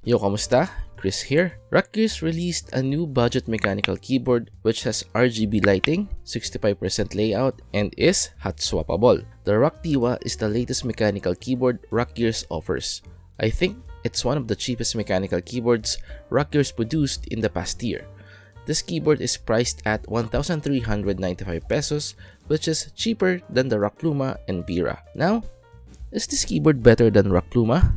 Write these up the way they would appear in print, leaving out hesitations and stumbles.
Yo, kamusta? Chris here. Rakk released a new budget mechanical keyboard which has RGB lighting, 65% layout, and is hot swappable. The Rakk DIWA is the latest mechanical keyboard Rakk offers. I think it's one of the cheapest mechanical keyboards Rakk produced in the past year. This keyboard is priced at 1,395 pesos, which is cheaper than the Rakk Luma and Pira. Now, is this keyboard better than Rakk Luma?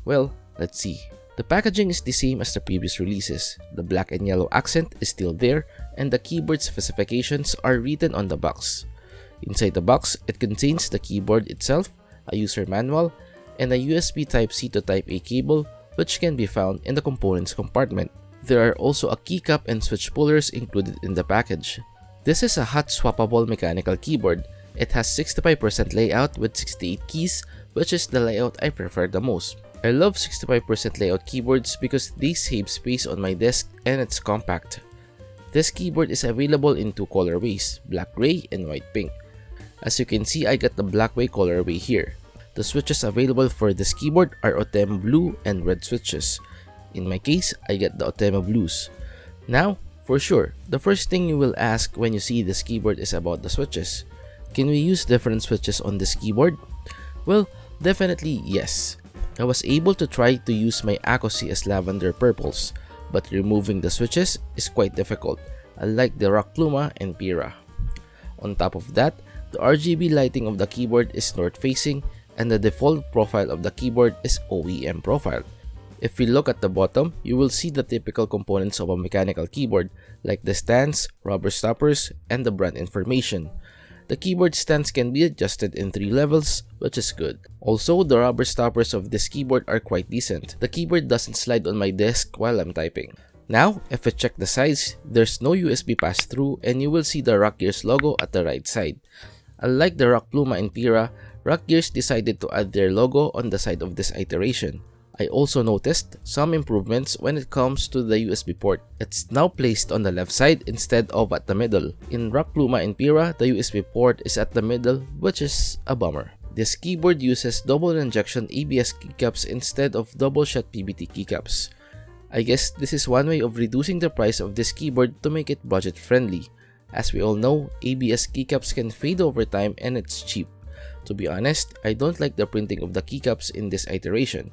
Well, let's see. The packaging is the same as the previous releases. The black and yellow accent is still there, and the keyboard specifications are written on the box. Inside the box, it contains the keyboard itself, a user manual, and a USB Type-C to Type-A cable, which can be found in the components compartment. There are also a keycap and switch pullers included in the package. This is a hot swappable mechanical keyboard. It has 65% layout with 68 keys, which is the layout I prefer the most. I love 65% layout keyboards because they save space on my desk and it's compact. This keyboard is available in two colorways, black gray and white pink. As you can see, I got the black gray colorway here. The switches available for this keyboard are Otemo blue and red switches. In my case, I get the Otemo blues. Now, for sure, the first thing you will ask when you see this keyboard is about the switches. Can we use different switches on this keyboard? Well, definitely yes. I was able to try to use my Ako CS lavender purples, but removing the switches is quite difficult, unlike the Rakk Luma and Pira. On top of that, the RGB lighting of the keyboard is north facing, and the default profile of the keyboard is OEM profile. If we look at the bottom, you will see the typical components of a mechanical keyboard, like the stands, rubber stoppers, and the brand information. The keyboard stands can be adjusted in 3 levels, which is good. Also, the rubber stoppers of this keyboard are quite decent. The keyboard doesn't slide on my desk while I'm typing. Now, if we check the sides, there's no USB pass-through and you will see the Rakk logo at the right side. Unlike the Rakk Luma and Pira, Rakk decided to add their logo on the side of this iteration. I also noticed some improvements when it comes to the USB port. It's now placed on the left side instead of at the middle. In Rakk Luma and Pira, the USB port is at the middle, which is a bummer. This keyboard uses double injection ABS keycaps instead of double shot PBT keycaps. I guess this is one way of reducing the price of this keyboard to make it budget friendly. As we all know, ABS keycaps can fade over time and it's cheap. To be honest, I don't like the printing of the keycaps in this iteration.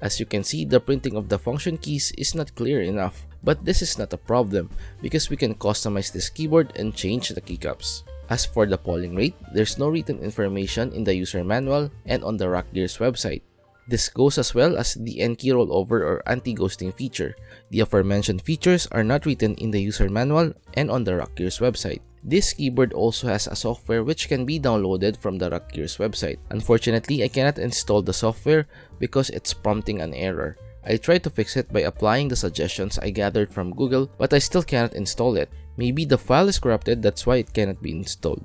As you can see, the printing of the function keys is not clear enough, but this is not a problem because we can customize this keyboard and change the keycaps. As for the polling rate, there's no written information in the user manual and on the Rakk website. This goes as well as the N-key rollover or anti-ghosting feature. The aforementioned features are not written in the user manual and on the Rakk website. This keyboard also has a software which can be downloaded from the Rakk website. Unfortunately, I cannot install the software because it's prompting an error. I tried to fix it by applying the suggestions I gathered from Google, but I still cannot install it. Maybe the file is corrupted, that's why it cannot be installed.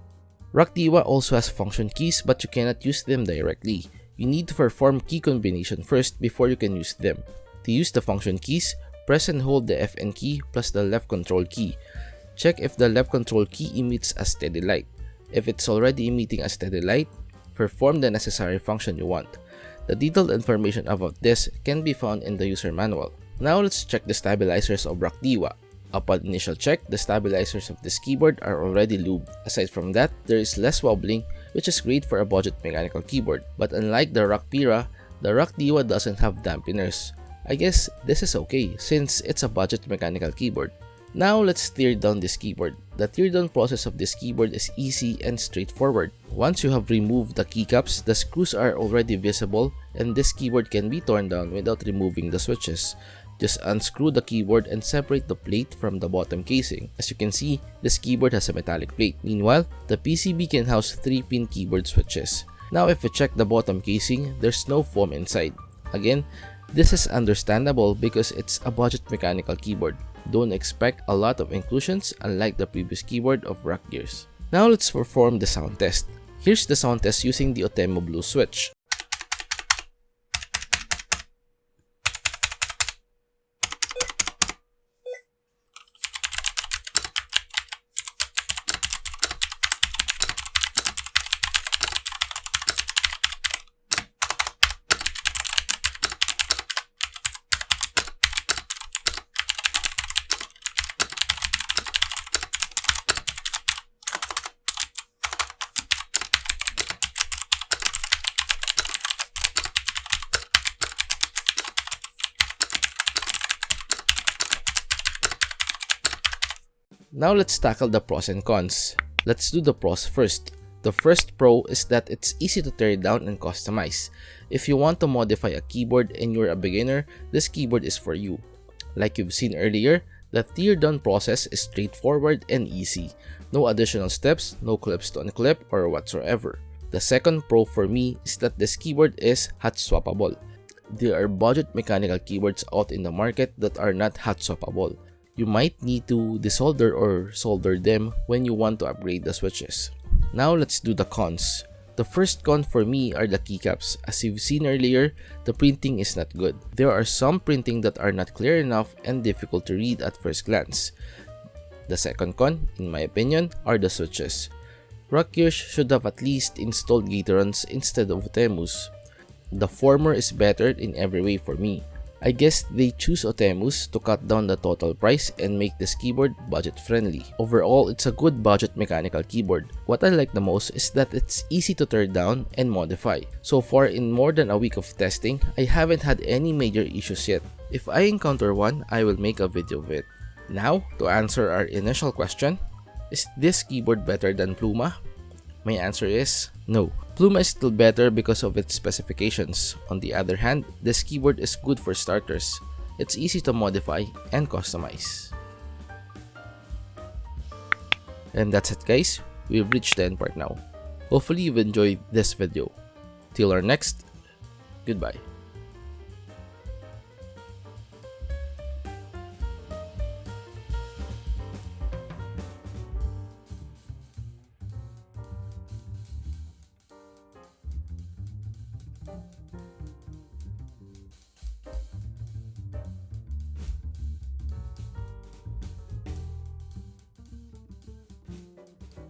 Rakk DIWA also has function keys, but you cannot use them directly. You need to perform key combination first before you can use them. To use the function keys, press and hold the FN key plus the left control key. Check if the left control key emits a steady light. If it's already emitting a steady light, perform the necessary function you want. The detailed information about this can be found in the user manual. Now let's check the stabilizers of Rakk DIWA. Upon initial check, the stabilizers of this keyboard are already lubed. Aside from that, there is less wobbling, which is great for a budget mechanical keyboard. But unlike the Rakk Pira, the Rakk DIWA doesn't have dampeners. I guess this is okay since it's a budget mechanical keyboard. Now let's tear down this keyboard. The teardown process of this keyboard is easy and straightforward. Once you have removed the keycaps, the screws are already visible and this keyboard can be torn down without removing the switches. Just unscrew the keyboard and separate the plate from the bottom casing. As you can see, this keyboard has a metallic plate. Meanwhile, the PCB can house 3-pin keyboard switches. Now if we check the bottom casing, there's no foam inside. Again, this is understandable because it's a budget mechanical keyboard. Don't expect a lot of inclusions unlike the previous keyboard of Rakk. Now let's perform the sound test. Here's the sound test using the Otemo blue switch. Now let's tackle the pros and cons. Let's do the pros first. The first pro is that it's easy to tear down and customize. If you want to modify a keyboard and you're a beginner, this keyboard is for you. Like you've seen earlier, the teardown process is straightforward and easy. No additional steps, no clips to unclip or whatsoever. The second pro for me is that this keyboard is hot swappable. There are budget mechanical keyboards out in the market that are not hot swappable. You might need to desolder or solder them when you want to upgrade the switches. Now let's do the cons. The first con for me are the keycaps. As you've seen earlier, the printing is not good. There are some printing that are not clear enough and difficult to read at first glance. The second con, in my opinion, are the switches. Rakk should have at least installed Gatorons instead of Otemus. The former is better in every way for me. I guess they choose Otemus to cut down the total price and make this keyboard budget friendly. Overall, it's a good budget mechanical keyboard. What I like the most is that it's easy to tear down and modify. So far, in more than a week of testing, I haven't had any major issues yet. If I encounter one, I will make a video of it. Now, to answer our initial question, is this keyboard better than Pluma? My answer is no. Pluma is still better because of its specifications. On the other hand, this keyboard is good for starters. It's easy to modify and customize. And that's it guys, we've reached the end part now. Hopefully you've enjoyed this video. Till our next, goodbye.